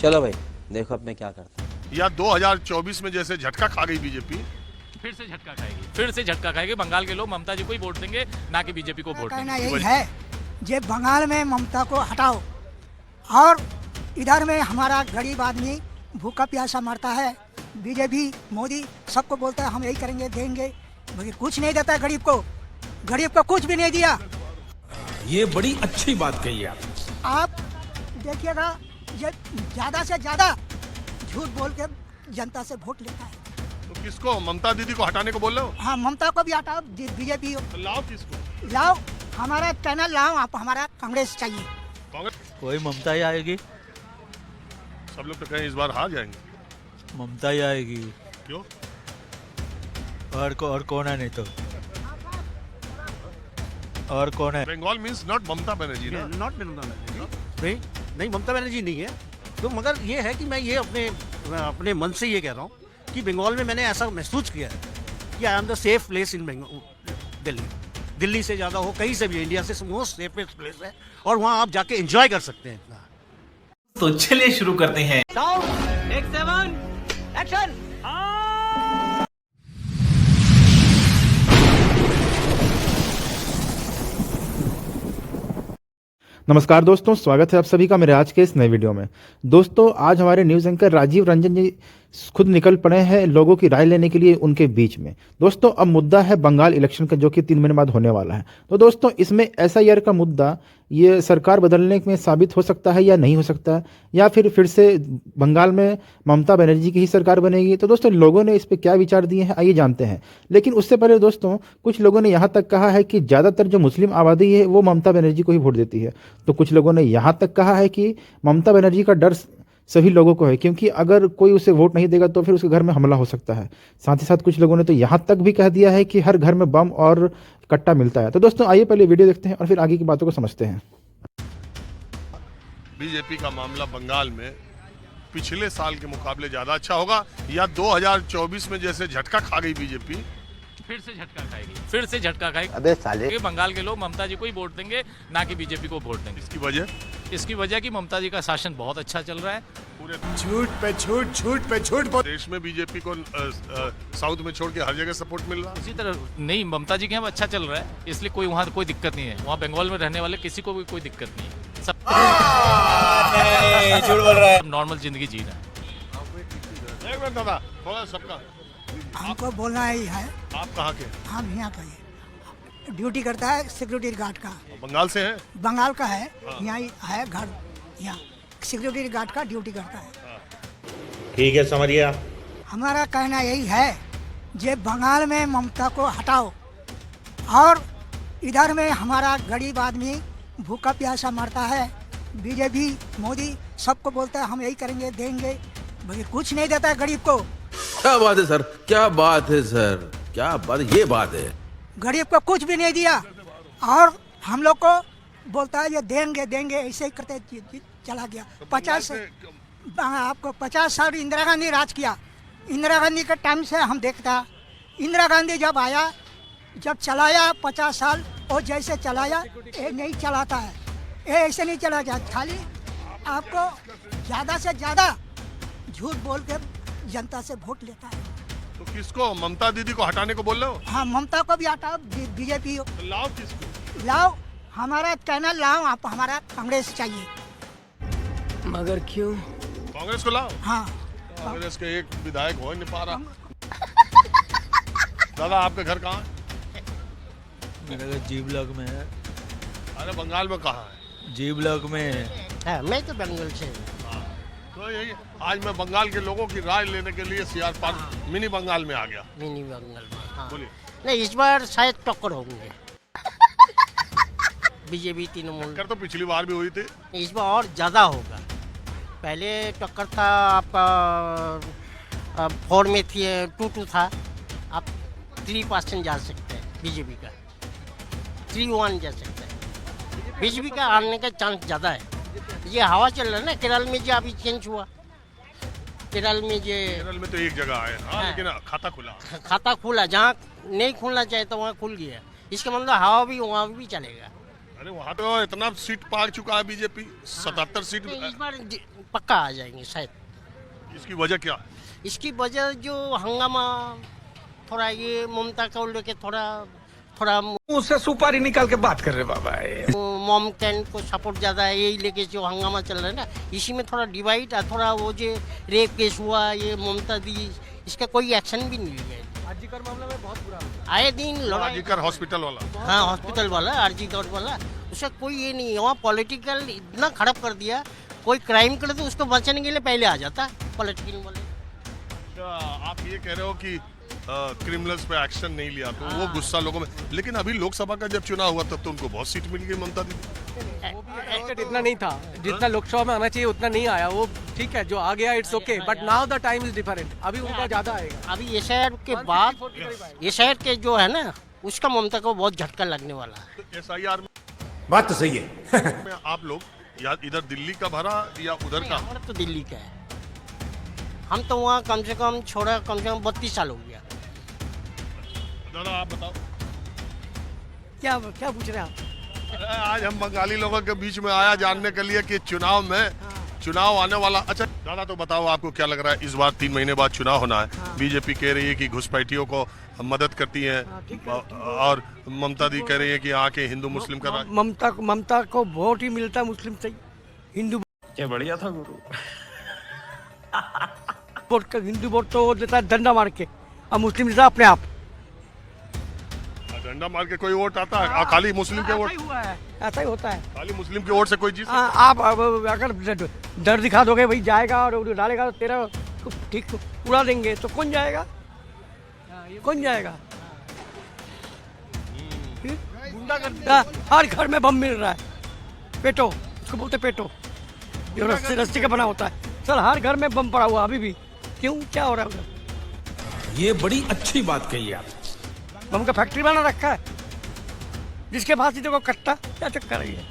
चलो भाई देखो अब मैं क्या करता हूँ। या 2024 में जैसे झटका खा गई बीजेपी, फिर से झटका खाएगी, फिर से झटका खाएगी। बंगाल के लोग ममता जी को ही वोट देंगे, ना कि बीजेपी को वोट कहना देंगे। यही है, जे बंगाल में ममता को हटाओ और इधर में हमारा गरीब आदमी भूखा प्यासा मरता है। बीजेपी मोदी सबको बोलता है हम यही करेंगे देंगे, मगर कुछ नहीं देता है गरीब को कुछ भी नहीं दिया। ये बड़ी अच्छी बात कही आप देखिएगा, ये ज्यादा से ज्यादा झूठ बोल के जनता से वोट लेता है। तो किसको, ममता दीदी को हटाने को बोल रहे हो? हाँ, ममता को भी हटाओ, बीजेपी तो लाओ किसको? लाओ, हमारा पैनल लाओ, आप हमारा कांग्रेस चाहिए। कांग्रेस कोई ममता ही आएगी। सब लोग तो कहें इस बार हार जाएंगे। ममता ही आएगी। क्यों? और कौन है? नहीं तो और कौन है? बंगाल मीन्स नॉट ममता बनर्जी ना? नॉट नहीं, नहीं ममता बनर्जी नहीं है। तो मगर ये है कि मैं ये अपने मन से ये कह रहा हूँ कि बंगाल में मैंने ऐसा महसूस किया है कि आई am the safe place in Delhi. Delhi से ज़्यादा हो कहीं से भी, इंडिया से मोस्ट सेफेस्ट प्लेस है और वहाँ आप जाके एंजॉय कर सकते हैं इतना। तो चलिए शुरू करते हैं। नमस्कार दोस्तों, स्वागत है आप सभी का मेरे आज के इस नए वीडियो में। दोस्तों, आज हमारे न्यूज़ एंकर राजीव रंजन जी खुद निकल पड़े हैं लोगों की राय लेने के लिए उनके बीच में। दोस्तों, अब मुद्दा है बंगाल इलेक्शन का, जो कि 3 महीने बाद होने वाला है। तो दोस्तों, इसमें एसआईआर का मुद्दा ये सरकार बदलने में साबित हो सकता है या नहीं हो सकता है, या फिर से बंगाल में ममता बनर्जी की ही सरकार बनेगी। तो दोस्तों, लोगों ने इस पर क्या विचार दिए हैं आइए जानते हैं। लेकिन उससे पहले दोस्तों, कुछ लोगों ने यहाँ तक कहा है कि ज़्यादातर जो मुस्लिम आबादी है वो ममता बनर्जी को ही वोट देती है। तो कुछ लोगों ने यहाँ तक कहा है कि ममता बनर्जी का डर सभी लोगों को है, क्योंकि अगर कोई उसे वोट नहीं देगा तो फिर उसके घर में हमला हो सकता है। साथ ही साथ कुछ लोगों ने तो यहाँ तक भी कह दिया है कि हर घर में बम और कट्टा मिलता है। तो दोस्तों, आइए पहले वीडियो देखते हैं और फिर आगे की बातों को समझते हैं। बीजेपी का मामला बंगाल में पिछले साल के मुकाबले ज्यादा अच्छा होगा, या 2024 में जैसे झटका खा गई बीजेपी, फिर से झटका खाएगी, फिर से झटका खाएगी। अबे साले, क्योंकि बंगाल के लोग ममता जी को ही वोट देंगे, ना कि बीजेपी को वोट देंगे। इसकी वजह इसकी वजह कि ममता जी का शासन बहुत अच्छा चल रहा है। पूरे झूठ पे झूठ देश में बीजेपी को साउथ में छोड़ के हर जगह सपोर्ट मिल रहा है। इसी तरह नहीं, ममता जी के यहाँ अच्छा चल रहा है, इसलिए कोई वहाँ कोई दिक्कत नहीं है। वहाँ बंगाल में रहने वाले किसी को भी कोई दिक्कत नहीं है। सब झूठ बोल रहा है। नॉर्मल जिंदगी जी रहा है। एक मिनट दादा, थोड़ा सबका हमको बोलना ही है, आप कहाँ के? हम यहाँ का ही ड्यूटी करता है, सिक्योरिटी गार्ड का। बंगाल से हैं? बंगाल का है, यहाँ ही है घर, यहाँ सिक्योरिटी गार्ड का ड्यूटी करता है। ठीक है, समझिए। हमारा कहना यही है, जे बंगाल में ममता को हटाओ और इधर में हमारा गरीब आदमी भूखा प्यासा मरता है। बीजेपी मोदी सबको बोलता है हम यही करेंगे देंगे, मगर कुछ नहीं देता है गरीब को। क्या बात है सर, क्या बात है सर, क्या बात, ये बात है। गरीब को कुछ भी नहीं दिया और हम लोग को बोलता है ये देंगे देंगे, ऐसे ही करते चला गया। 50 साल इंदिरा गांधी राज किया। इंदिरा गांधी के टाइम से हम देखता, इंदिरा गांधी जब आया, जब चलाया 50 साल, और जैसे चलाया ये नहीं चलाता है, ये ऐसे नहीं चला जाता। खाली आपको ज़्यादा से ज़्यादा झूठ बोल के जनता से वोट लेता है। तो किसको, ममता दीदी को हटाने को बोल रहे हो? हाँ, ममता को भी हटाओ, बीजेपी तो लाओ किसको? लाओ, हमारा पैनल लाओ, आप हमारा कांग्रेस चाहिए। मगर क्यों? कांग्रेस को लाओ। हाँ, कांग्रेस के एक विधायक हो नहीं पा रहा। दादा, आपका घर कहाँ है? मेरा घर जी ब्लॉक में है। अरे बंगाल में कहाँ है? जी ब्लॉक में है। मैं तो बंगाल से। तो यही आज मैं बंगाल के लोगों की राय लेने के लिए सीआर पार्क मिनी बंगाल में आ गया। मिनी बंगाल में, हाँ। बोलिए। नहीं, इस बार शायद टक्कर होंगे। बीजेपी तृणमूल टक्कर तो पिछली बार भी हुई थी। इस बार और ज़्यादा होगा। पहले टक्कर था आपका 4 में थी, 2-2 था, आप 3% जा सकते हैं बीजेपी का, 3-1 जा सकते हैं। बीजेपी का हारने का चांस ज़्यादा है। ये हवा चल रहा है ना, केरल में जो अभी चेंज हुआ, केरल में तो एक जगह है, हाँ, हाँ। लेकिन खाता खुला, जहाँ नहीं खुलना चाहिए तो वहाँ खुल गया। इसका मतलब हवा भी वहाँ भी चलेगा। अरे वहाँ तो इतना सीट पार चुका है बीजेपी, 77 सीट। इस बार पक्का आ जाएंगे शायद। इसकी वजह क्या? इसकी वजह जो हंगामा थोड़ा ये ममता को लेके थोड़ा उससे सुपारी निकाल के बात कर रहे बाबा। मॉम कैन को सपोर्ट ज़्यादा है, यही लेके जो हंगामा चल रहा है ना, इसी में थोड़ा डिवाइड है। थोड़ा वो जो रेप केस हुआ, ये ममता दी, इसका कोई एक्शन भी नहीं लिया है। आरजीकर मामला में बहुत बुरा आए दिन लड़ाई, आरजीकर हॉस्पिटल वाला, हाँ हॉस्पिटल वाला, आरजीकर वाला, उसका कोई ये नहीं है। वहाँ पॉलिटिकल इतना खराब कर दिया, कोई क्राइम करे तो उसको बचाने के लिए पहले आ जाता पॉलिटिकल वाले। आप ये कह रहे हो कि क्रिमिनल्स पे एक्शन नहीं लिया तो वो गुस्सा लोगों में। लेकिन अभी लोकसभा का जब चुनाव हुआ तब तो उनको बहुत सीट मिल गई ममता दीदी। इतना नहीं था जितना लोकसभा में आना चाहिए, उतना नहीं आया। वो ठीक है, जो आ गया it's okay, but now the time is different. अभी उनका ज्यादा आएगा। अभी ये शहर के बाद, ये शहर के जो है ना, उसका ममता को बहुत झटका लगने वाला है। तो SIR में बात तो सही है। आप लोग या इधर दिल्ली का भरा या उधर का? हमारा तो दिल्ली का है। हम तो वहाँ कम से कम 32 साल हो गया। दादा आप बताओ, क्या पूछ रहे हैं आप? आज हम बंगाली लोगों के बीच में आया जानने के लिए कि चुनाव आने वाला। अच्छा दादा तो बताओ, आपको क्या लग रहा है इस बार 3 महीने बाद चुनाव होना है? बीजेपी कह रही है कि घुसपैठियों को मदद करती है, और ममता दी कह रही है कि आके हिंदू मुस्लिम का ममता को वोट ही मिलता है मुस्लिम से, हिंदू क्या बढ़िया था गुरु। वोट का, हिंदू वोट तो वो देता है डंडा मार के, और मुस्लिम देता अपने आप। डंडा मार के कोई वोट आता है? खाली मुस्लिम के वोट? ऐसा ही होता है। खाली मुस्लिम के वोट से कोई जीत? आप अगर डर दिखा दोगे भाई जाएगा और डालेगा तो तेरा ठीक उड़ा देंगे, तो कौन जाएगा? कौन जाएगा? हर घर में बम मिल रहा है, पेटो, उसको बोलते पेटो, जो रस्सी का बना होता है। सर हर घर में बम पड़ा हुआ अभी भी, क्यों, क्या हो रहा है उधर? ये बड़ी अच्छी बात कही आप। बम का फैक्ट्री बना रखा है, जिसके पास ही देखो कट्टा, क्या चक्कर है ये?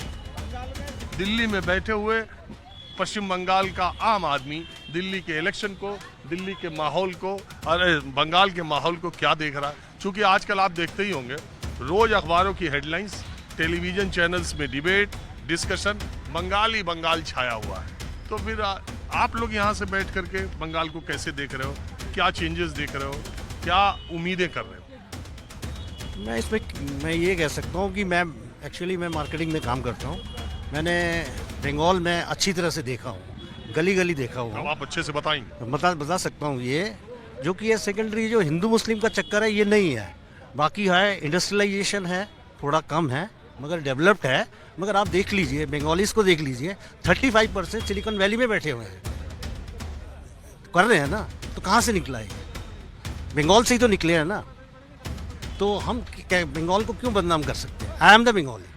दिल्ली में बैठे हुए पश्चिम बंगाल का आम आदमी दिल्ली के इलेक्शन को, दिल्ली के माहौल को और बंगाल के माहौल को क्या देख रहा है? क्योंकि आजकल आप देखते ही होंगे रोज अखबारों की हेडलाइंस, टेलीविजन चैनल्स में डिबेट, डिस्कशन, बंगाल ही बंगाल छाया हुआ है। तो फिर आप लोग यहाँ से बैठ करके बंगाल को कैसे देख रहे हो? क्या चेंजेस देख रहे हो? क्या उम्मीदें कर रहे हो? मैं ये कह सकता हूँ कि मैं मार्केटिंग में काम करता हूँ। मैंने बंगाल में अच्छी तरह से देखा हूँ, गली गली देखा अब हूँ। आप अच्छे से बताएंगे? बता सकता हूँ ये, जो कि ये सेकेंडरी जो हिंदू मुस्लिम का चक्कर है ये नहीं है। बाकी है इंडस्ट्रियलाइजेशन है, थोड़ा कम है मगर डेवलप्ड है। मगर आप देख लीजिए, बंगालीज को देख लीजिए, 35% सिलिकॉन वैली में बैठे हुए हैं, कर रहे हैं ना। तो कहाँ से निकला है? बंगाल से ही तो निकले हैं ना। तो हम बंगाल को क्यों बदनाम कर सकते हैं? I am the Bengali.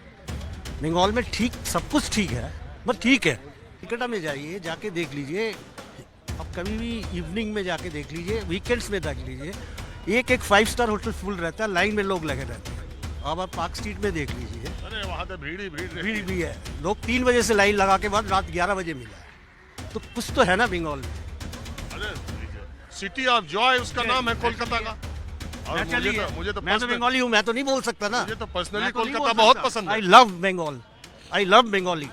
Bengal में ठीक सब कुछ ठीक है, बस ठीक है। टिकटा में जाइए, जाके देख लीजिए, अब कभी भी इवनिंग में जाके देख लीजिए, वीकेंड्स में देख लीजिए, एक 5 स्टार होटल फुल रहता है, लाइन में लोग लगे रहते हैं। अब आप पार्क स्ट्रीट में देख लीजिए, अरे वहाँ तो भीड़ भी है। लोग 3 बजे से लाइन लगा के बाद रात 11 बजे मिला है। तो कुछ तो है ना बंगाल में। अरे सिटी ऑफ जॉय उसका नाम है कोलकाता का। और मुझे तो मैं तो बंगाली हूँ, मैं तो नहीं बोल सकता ना। मुझे तो पर्सनली कोलकाता बहुत पसंद है। I love Bengal, I love Bengali.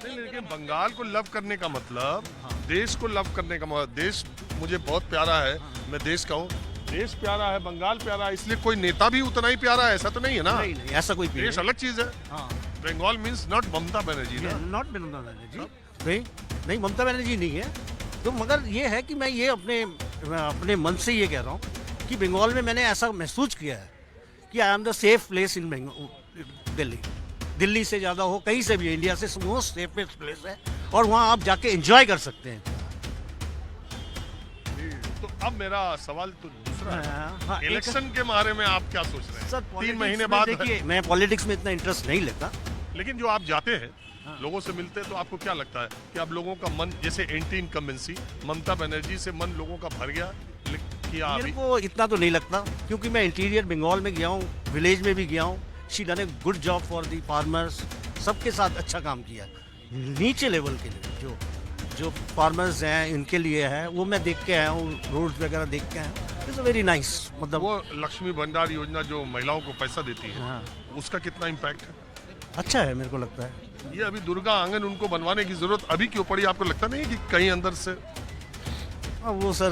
लेकिन बंगाल को लव करने का मतलब, देश को लव करने का मतलब, देश मुझे बहुत प्यारा है, मैं देश का हूँ, देश प्यारा है, बंगाल प्यारा है, इसलिए कोई नेता भी उतना ही प्यारा है ऐसा तो नहीं है ना। नहीं, ऐसा कोई देश अलग चीज है। बंगाल मीन्स नॉट ममता बनर्जी ना। नॉट ममता बनर्जी, नहीं ममता बनर्जी नहीं है। तो मगर ये है कि मैं ये अपने मन से ये कह रहा हूँ कि बंगाल में मैंने ऐसा महसूस किया है कि आई am the safe place in Delhi. Delhi से ज़्यादा हो कहीं से भी, इंडिया से मोस्ट सेफेस्ट प्लेस है, और वहाँ आप जाके एंजॉय कर सकते हैं। तो अब मेरा सवाल तो दूसरा है, इलेक्शन के बारे में आप क्या सोच रहे हैं? सर 3 महीने बाद देखिए, मैं पॉलिटिक्स में इतना इंटरेस्ट नहीं लेता, लेकिन जो आप जाते हैं, लोगों से मिलते हैं, तो आपको क्या लगता है कि अब लोगों का मन, जैसे एंटी इनकम्बेंसी ममता बनर्जी से मन लोगों का भर गया? मेरे को इतना तो नहीं लगता, क्योंकि मैं इंटीरियर बंगाल में गया हूँ, विलेज में भी गया हूँ। She done a good job for the farmers, सबके साथ अच्छा काम किया। नीचे लेवल के लिए जो फार्मर्स हैं इनके लिए है, वो मैं देख के आया हूँ, रोड्स वगैरह देख के आया हूँ। It's very nice. मतलब वो लक्ष्मी भंडार योजना जो महिलाओं को पैसा देती है, उसका कितना इम्पैक्ट है? अच्छा है मेरे को लगता है। ये अभी दुर्गा आंगन उनको बनवाने की जरूरत अभी क्यों पड़ी, आपको लगता नहीं है कि कहीं अंदर से? अब वो सर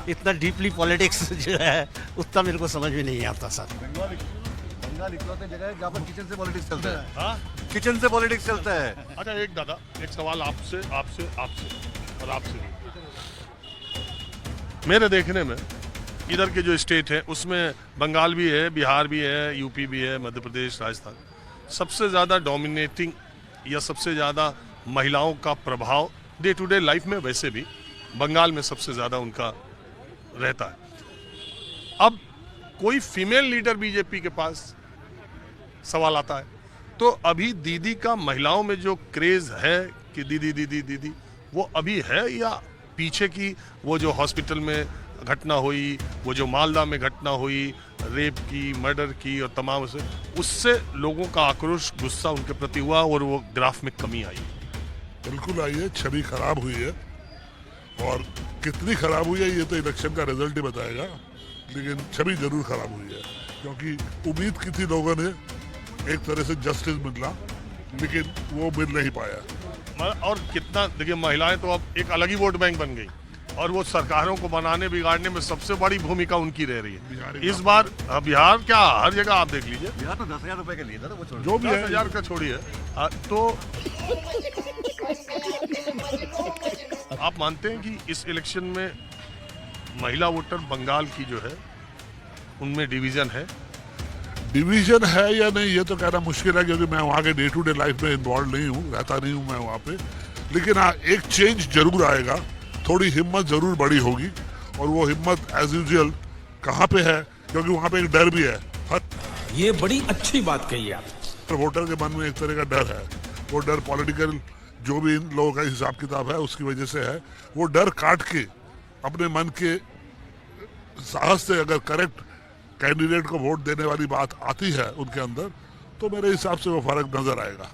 इतना डीपली पॉलिटिक्स जो है उतना मेरे को समझ में नहीं आता सर। बंगाल इकलौते जगह है जहाँ पर किचन से पॉलिटिक्स चलता है। हाँ? किचन से पॉलिटिक्स चलता है। अच्छा एक दादा, एक सवाल आपसे आपसे आपसे और आपसे भी। मेरे देखने में इधर के जो स्टेट है उसमें बंगाल भी है, बिहार भी है, यूपी भी है, मध्य प्रदेश, राजस्थान, सबसे ज़्यादा डोमिनेटिंग या सबसे ज़्यादा महिलाओं का प्रभाव डे टू डे लाइफ में वैसे भी बंगाल में सबसे ज़्यादा उनका रहता है। अब कोई फीमेल लीडर बीजेपी के पास, सवाल आता है तो अभी दीदी का महिलाओं में जो क्रेज है कि दीदी दीदी दीदी, वो अभी है या पीछे की वो जो हॉस्पिटल में घटना हुई, वो जो मालदा में घटना हुई, रेप की, मर्डर की और तमाम से, उससे लोगों का आक्रोश, गुस्सा उनके प्रति हुआ और वो ग्राफ में कमी आई? बिल्कुल आई है, छवि खराब हुई है और कितनी खराब हुई है ये तो इलेक्शन का रिजल्ट ही बताएगा, लेकिन छवि जरूर खराब हुई है क्योंकि उम्मीद की थी लोगों ने एक तरह से जस्टिस मिलना, लेकिन वो मिल नहीं पाया। और कितना देखिए, महिलाएं तो अब एक अलग ही वोट बैंक बन गई और वो सरकारों को बनाने बिगाड़ने में सबसे बड़ी भूमिका उनकी रह रही है। इस बार बिहार क्या, हर जगह आप देख लीजिए, बिहार तो 10,000 रुपए के लिए था, वो छोड़ जो भी 10,000 का छोड़िए। तो आप मानते हैं कि इस इलेक्शन में महिला वोटर बंगाल की जो है उनमें डिवीजन है? डिवीजन है या नहीं ये तो कहना मुश्किल है क्योंकि मैं वहाँ के डे टू डे लाइफ में इन्वॉल्व नहीं हूँ, रहता नहीं हूँ मैं वहाँ पे, लेकिन हाँ एक चेंज जरूर आएगा, थोड़ी हिम्मत जरूर बड़ी होगी और वो हिम्मत एज यूजुअल कहाँ पे है क्योंकि वहाँ पे एक डर भी है। ये बड़ी अच्छी बात कही आप। वोटर के मन में एक तरह का डर है, वो डर पॉलिटिकल जो भी इन लोगों का हिसाब किताब है उसकी वजह से है। वो डर काट के अपने मन के साहस से अगर करेक्ट कैंडिडेट को वोट देने वाली बात आती है उनके अंदर तो मेरे हिसाब से वो फर्क नजर आएगा।